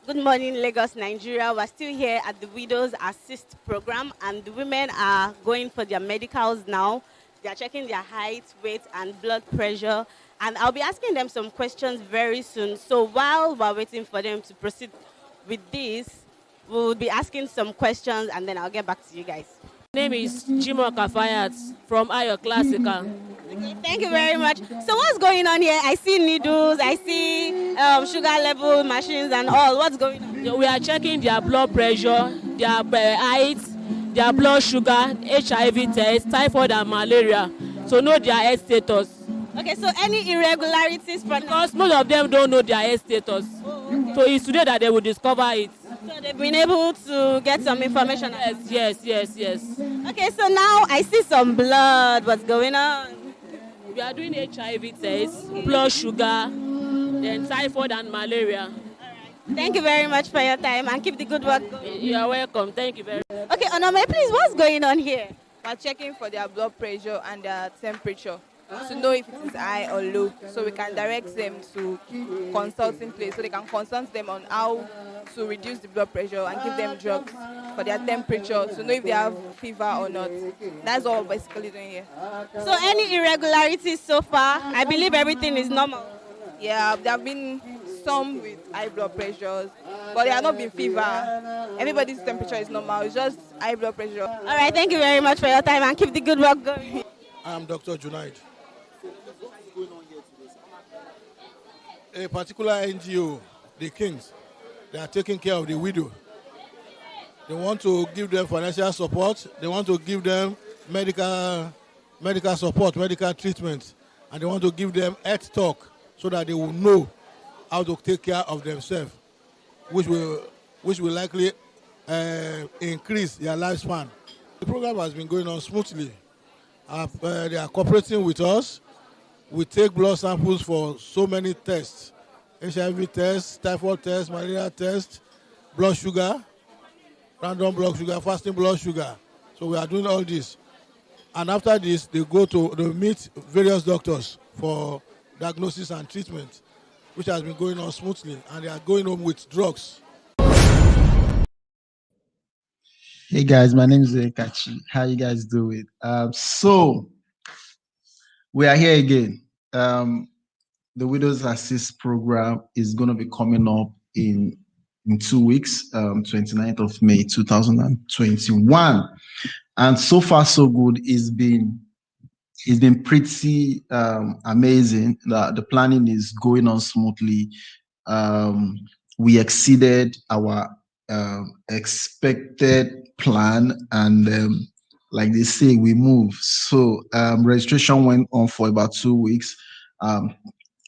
Good morning, Lagos, Nigeria. We're still here at the Widows Assist program, and the women are going for their medicals now. They are checking their height, weight, and blood pressure. And I'll be asking them some questions very soon. So while we're waiting for them to proceed with this, we'll be asking some questions, and then I'll get back to you guys. Name is Jimo Kafayat from Ayo Classical. Okay, thank you very much. So what's going on here? I see needles, I see sugar level machines and all. What's going on? We are checking their blood pressure, their height, their blood sugar, HIV test, typhoid and malaria to know their health status. Okay, so any irregularities from Because most of them don't know their health status. So it's today that they will discover it. So they've been able to get some information. Yes. Okay, so now I see some blood. What's going on? We are doing HIV tests, blood sugar, then typhoid and malaria. Thank you very much for your time and keep the good work going. You are welcome. Thank you very much. Okay, Onome, please, what's going on here? We're checking for their blood pressure and their temperature to know if it is high or low, so we can direct them to consulting place, so they can consult them on how to reduce the blood pressure and give them drugs for their temperature to know if they have fever or not. That's all we're basically doing here. So any irregularities so far? I believe everything is normal. Yeah, there have been some with high blood pressures, but there have not been fever. Everybody's temperature is normal. It's just high blood pressure. All right, thank you very much for your time and keep the good work going. I'm Dr. Junaid. A particular NGO, the Kings, they are taking care of the widow. They want to give them financial support. They want to give them medical support, medical treatment, and they want to give them health talk so that they will know how to take care of themselves, which will likely increase their lifespan. The program has been going on smoothly. They are cooperating with us. We take blood samples for so many tests: HIV tests, typhoid tests, malaria tests, blood sugar, random blood sugar, fasting blood sugar. So we are doing all this. And after this, they meet various doctors for diagnosis and treatment, which has been going on smoothly, and they are going home with drugs. Hey guys, my name is Kachi. How you guys doing? So we are here again. The Widows Assist program is going to be coming up in 2 weeks, 29th of May 2021, and so far so good. It's been pretty amazing. The planning is going on smoothly. We exceeded our expected plan, and like they say, we move. So registration went on for about 2 weeks.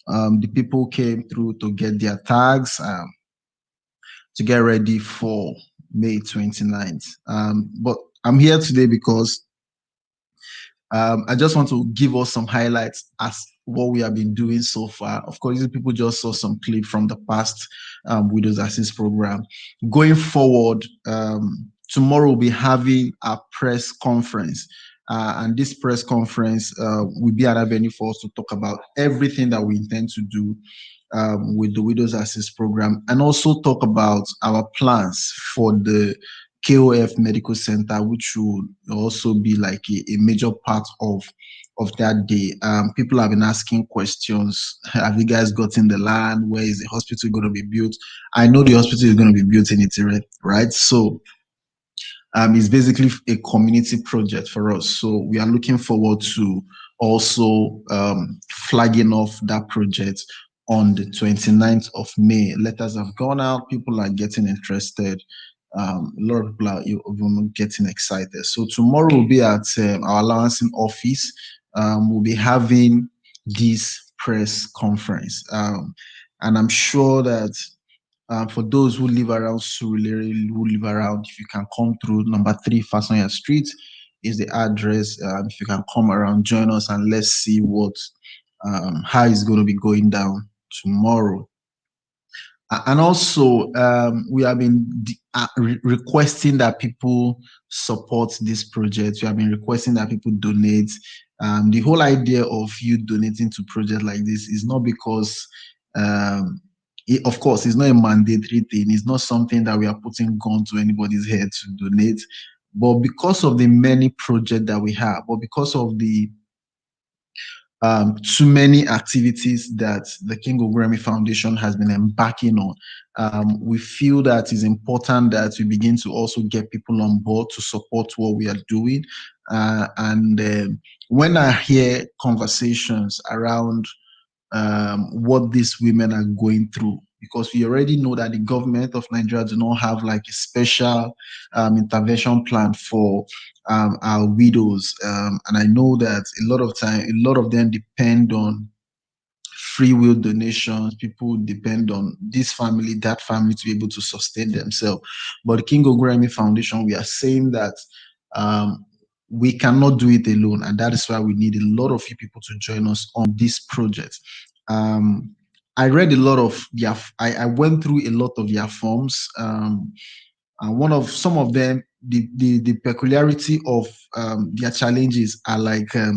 The people came through to get their tags, to get ready for May 29th. But I'm here today because I just want to give us some highlights as what we have been doing so far. Of course, these people just saw some clip from the past Widows Assist program. Going forward, tomorrow we'll be having a press conference. And this press conference will be an avenue for us to talk about everything that we intend to do with the Widows Assist program, and also talk about our plans for the KOF Medical Center, which will also be like a major part of that day. People have been asking questions. Have you guys gotten the land? Where is the hospital going to be built? I know the hospital is going to be built in Itire, right? So it's basically a community project for us. So we are looking forward to also flagging off that project on the 29th of May. Letters have gone out. People are getting interested. A lot of people are getting excited. So tomorrow we'll be at our licensing office. We'll be having this press conference. And I'm sure that for those who live around Surulere, who live around, if you can come through number 3 Fasonya Street is the address. If you can come around, join us, and let's see how it's going to be going down tomorrow. And also, we have been requesting that people support this project. We have been requesting that people donate. The whole idea of you donating to projects like this is not because Of course, it's not a mandatory thing. It's not something that we are putting gun to anybody's head to donate. But because of the many projects that we have, or because of the too many activities that the King Ogburemi Foundation has been embarking on, we feel that it's important that we begin to also get people on board to support what we are doing. When I hear conversations around what these women are going through, because we already know that the government of Nigeria do not have like a special intervention plan for our widows, and I know that a lot of them depend on free will donations. People depend on this family, that family to be able to sustain themselves. But the King Ogburemi Foundation, we are saying that we cannot do it alone, and that is why we need a lot of you people to join us on this project. I read a lot of their, I went through a lot of their forms. And some of them, the peculiarity of their challenges are like a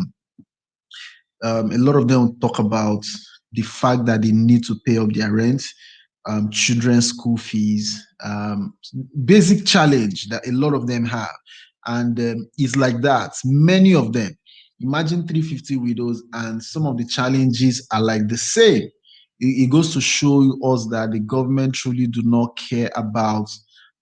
lot of them talk about the fact that they need to pay up their rent, children's school fees, basic challenge that a lot of them have. And it's like that. Many of them, imagine 350 widows, and some of the challenges are like the same. It goes to show us that the government truly do not care about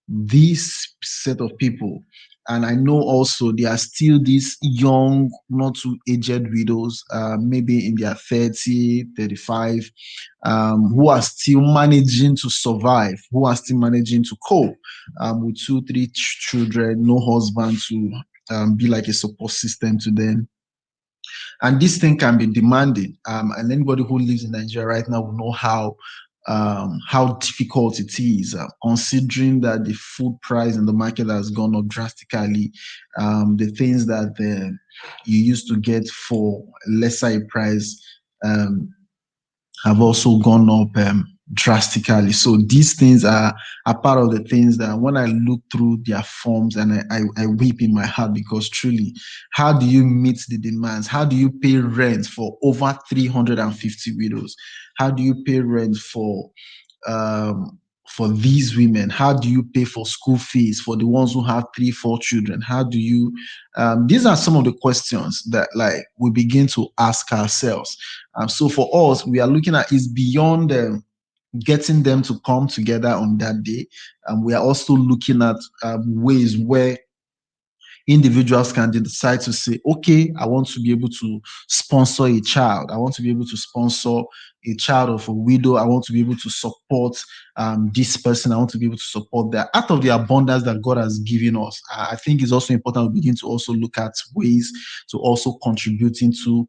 this set of people. And I know also there are still these young, not too aged widows, maybe in their 30, 35, who are still managing to survive, who are still managing to cope with 2, 3 children, no husband to be like a support system to them. And this thing can be demanding. And anybody who lives in Nigeria right now will know how difficult it is, considering that the food price in the market has gone up drastically. The things that you used to get for lesser price have also gone up drastically. So these things are part of the things that when I look through their forms, and I weep in my heart, because truly, how do you meet the demands? How do you pay rent for over 350 widows? How do you pay rent for these women? How do you pay for school fees for the ones who have 3, 4 children? How do you these are some of the questions that like we begin to ask ourselves. So for us, we are looking at is beyond getting them to come together on that day. We are also looking at ways where individuals can decide to say, okay, I want to be able to sponsor a child. I want to be able to sponsor a child of a widow. I want to be able to support this person. I want to be able to support that out of the abundance that God has given us. I think it's also important we begin to also look at ways to also contributing to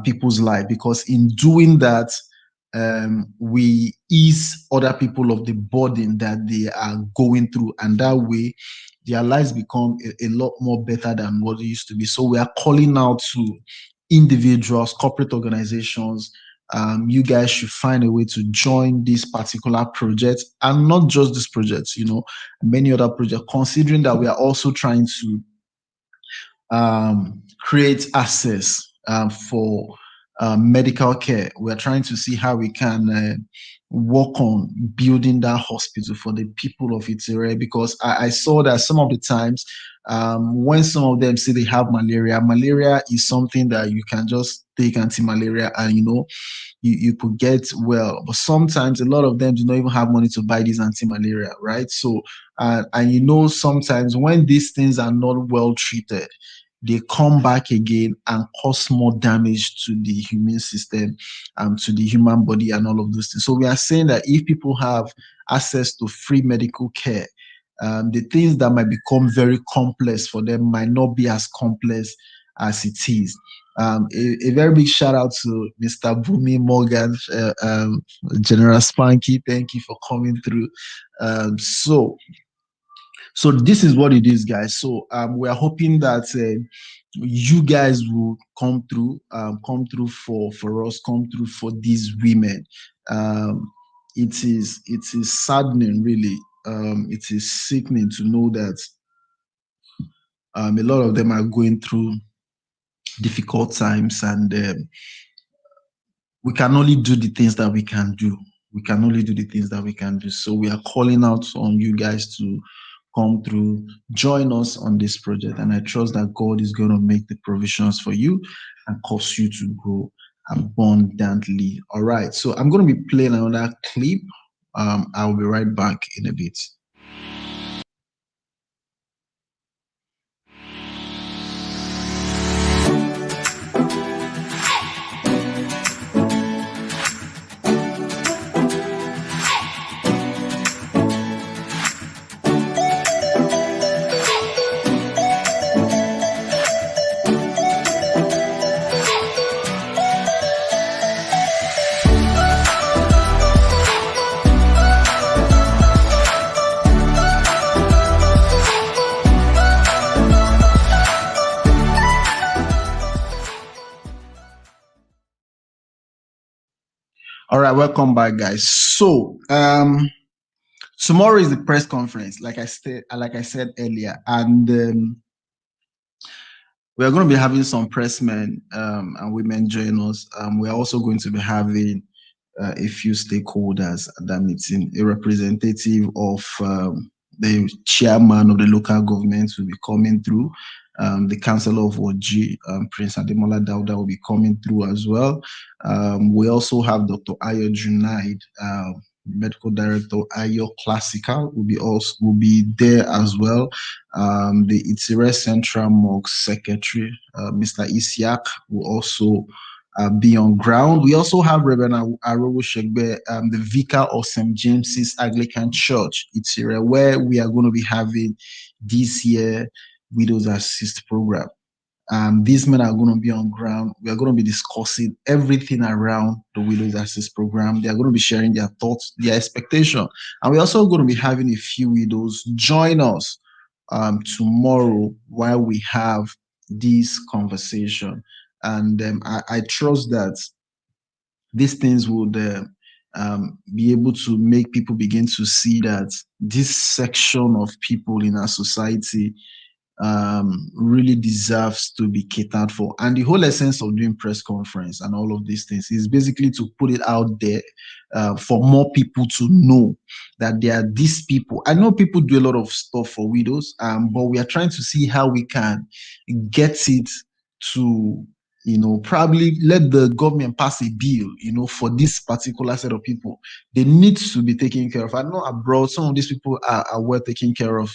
people's life, because in doing that, we ease other people of the burden that they are going through, and that way their lives become a lot more better than what it used to be. So we are calling out to individuals, corporate organizations. You guys should find a way to join this particular project, and not just this project, many other projects, considering that we are also trying to create access for medical care. We're trying to see how we can work on building that hospital for the people of Itere, because I saw that some of the times when some of them say they have malaria is something that you can just take anti-malaria and you could get well. But sometimes a lot of them do not even have money to buy this anti-malaria, right? So and sometimes when these things are not well treated, they come back again and cause more damage to the human system, to the human body and all of those things. So we are saying that if people have access to free medical care, the things that might become very complex for them might not be as complex as it is. A very big shout out to Mr. Bumi Morgan, General Spanky. Thank you for coming through. So this is what it is, guys. So we are hoping that you guys will come through for us, come through for these women. It is saddening, really. It is sickening to know that a lot of them are going through difficult times, and we can only do the things that we can do. we can only do the things that we can do. So we are calling out on you guys to come through, join us on this project. And I trust that God is going to make the provisions for you and cause you to grow abundantly. All right. So I'm going to be playing another clip. I'll be right back in a bit. All right, welcome back, guys. So tomorrow is the press conference, like I said earlier, and we are going to be having some pressmen and women join us. We are also going to be having a few stakeholders at that meeting. A representative of the chairman of the local government will be coming through. The Councillor of Oji, Prince Ademola Dauda, will be coming through as well. We also have Dr. Ayo Junaid, Medical Director, Ayo Classical, will be there as well. The Itire Central Mosque Secretary, Mr. Isiak, will also be on ground. We also have Reverend Arowo Shegbe, the Vicar of St. James's Anglican Church, Itire, where we are going to be having this year Widows Assist program. These men are going to be on ground. We are going to be discussing everything around the Widows Assist program. They are going to be sharing their thoughts, their expectation. And we're also going to be having a few widows join us tomorrow while we have this conversation. And I trust that these things would be able to make people begin to see that this section of people in our society really deserves to be catered for. And the whole essence of doing press conference and all of these things is basically to put it out there for more people to know that there are these people. I know people do a lot of stuff for widows, but we are trying to see how we can get it to, probably let the government pass a bill, for this particular set of people. They need to be taken care of. I know abroad, some of these people are well taken care of,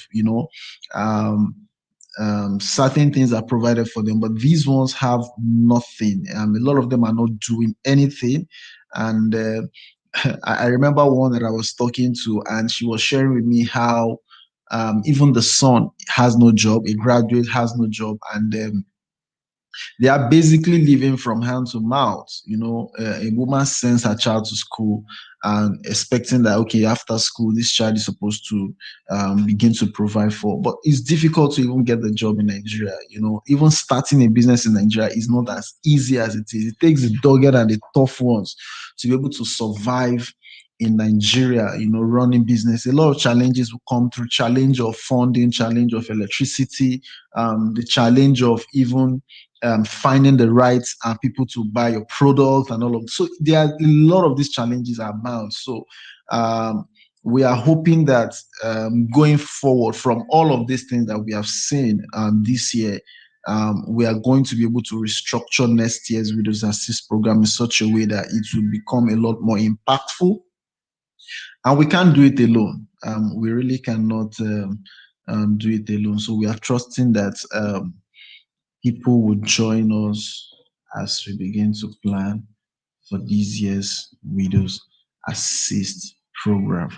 certain things are provided for them, but these ones have nothing. A lot of them are not doing anything. And I remember one that I was talking to, and she was sharing with me how even the son has no job, a graduate has no job, and they are basically living from hand to mouth. A woman sends her child to school and expecting that, okay, after school, this child is supposed to begin to provide for. But it's difficult to even get the job in Nigeria. Even starting a business in Nigeria is not as easy as it is. It takes the dogged and the tough ones to be able to survive in Nigeria, running business. A lot of challenges will come through: challenge of funding, challenge of electricity, the challenge of even finding the right people to buy your product and all of. So there are a lot of these challenges are bound. So we are hoping that going forward from all of these things that we have seen this year, we are going to be able to restructure next year's Widows Assist program in such a way that it will become a lot more impactful. And we can't do it alone. We really cannot do it alone. So we are trusting that people will join us as we begin to plan for this year's Widows Assist program.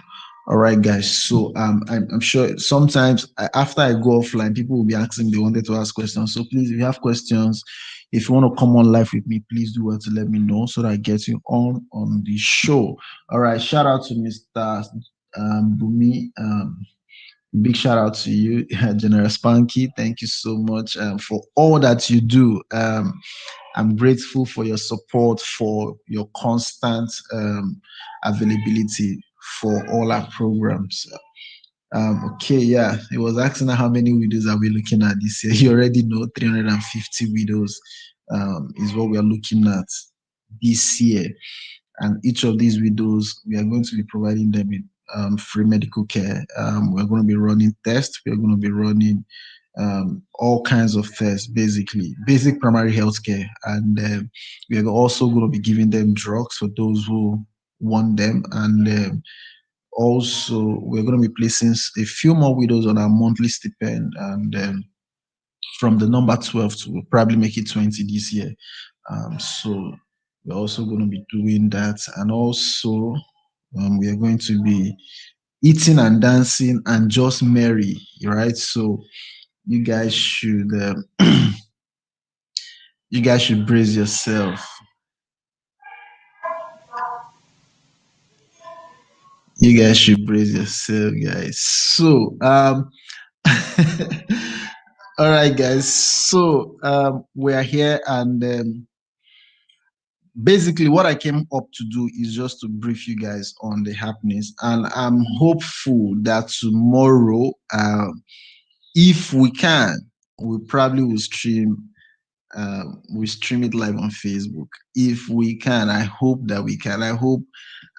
All right, guys. So I'm sure sometimes after I go offline, people will be asking they wanted to ask questions. So please, if you have questions, if you want to come on live with me, please do well to let me know so that I get you on the show. All right. Shout out to Mr. Bumi. Big shout out to you, General Spanky. Thank you so much for all that you do. I'm grateful for your support, for your constant availability for all our programs. Okay, yeah, it was asking how many widows are we looking at this year. You already know 350 widows is what we are looking at this year. And each of these widows, we are going to be providing them with free medical care. We're going to be running tests. We're going to be running all kinds of tests, basically basic primary health care. And we are also going to be giving them drugs for those who want them. And also, we're going to be placing a few more widows on our monthly stipend. And from the number 12 to probably make it 20 this year. So we're also going to be doing that. And also, we are going to be eating and dancing and just merry, right? So you guys should you guys should brace yourself. You guys should brace yourself, guys. So all right, guys. So we are here, and basically what I came up to do is just to brief you guys on the happenings, and I'm hopeful that tomorrow, if we can, we probably will stream it live on Facebook. If we can, I hope that we can.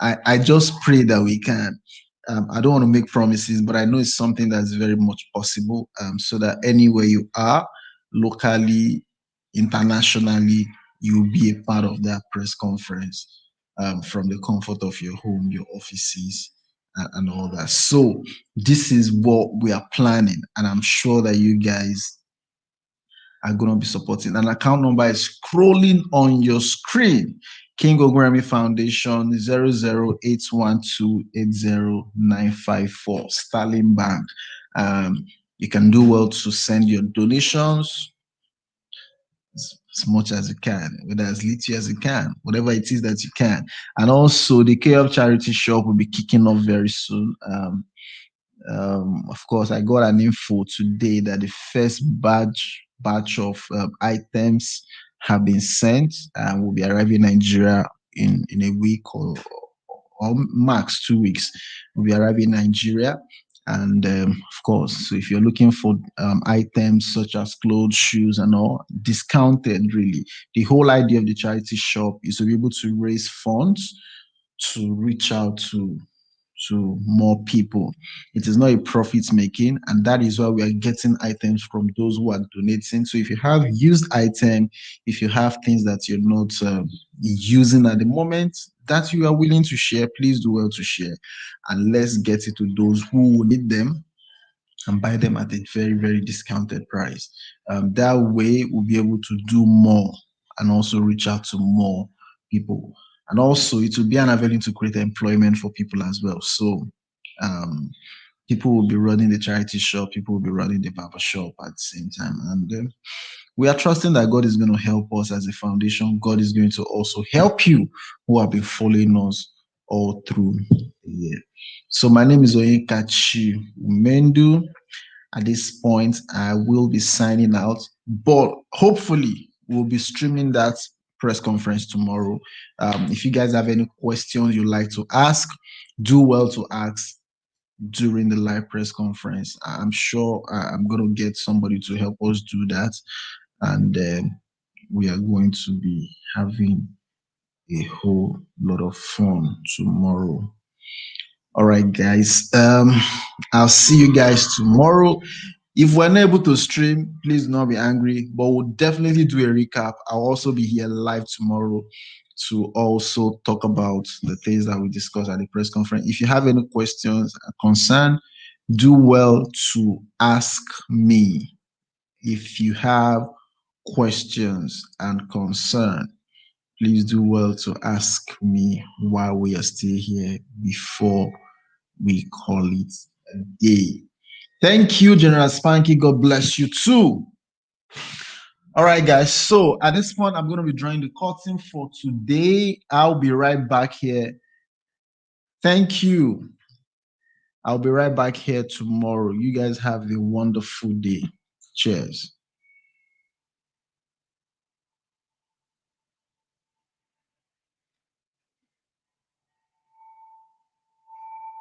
I just pray that we can. I don't want to make promises, but I know it's something that's very much possible. So that anywhere you are, locally, internationally, you'll be a part of that press conference from the comfort of your home, your offices, and all that. So this is what we are planning, and I'm sure that you guys are going to be supporting. An account number is scrolling on your screen. King Oguremi Foundation 00812800954 Sterling Bank. You can do well to send your donations as much as you can, whether as little as you can, whatever it is that you can. And also, the KF Charity Shop will be kicking off very soon. Of course, I got an info today that the first batch of items have been sent and will be arriving in Nigeria in a week or max 2 weeks. Will be arriving in Nigeria. And of course, so if you're looking for items such as clothes, shoes, and all, discounted really. The whole idea of the charity shop is to be able to raise funds to reach out to more people. It is not a profit making, and that is why we are getting items from those who are donating. So if you have used item, if you have things that you're not using at the moment that you are willing to share, please do well to share, and let's get it to those who need them and buy them at a very, very discounted price. That way we'll be able to do more and also reach out to more people. And also, it will be an avenue to create employment for people as well. So people will be running the charity shop, people will be running the barber shop at the same time. And we are trusting that God is going to help us as a foundation. God is going to also help you who have been following us all through the year. So my name is Oyinkachi Umendu. At this point, I will be signing out, but hopefully we'll be streaming that press conference tomorrow. If you guys have any questions you'd like to ask, do well to ask during the live press conference. I'm sure I'm going to get somebody to help us do that, and we are going to be having a whole lot of fun tomorrow. All right, guys. I'll see you guys tomorrow. If we're not able to stream, please do not be angry, but we'll definitely do a recap. I'll also be here live tomorrow to also talk about the things that we discussed at the press conference. If you have any questions or concern, do well to ask me. If you have questions and concern, please do well to ask me while we are still here before we call it a day. Thank you, General Spanky. God bless you too. All right, guys. So at this point, I'm going to be drawing the curtain for today. I'll be right back here. Thank you. I'll be right back here tomorrow. You guys have a wonderful day. Cheers.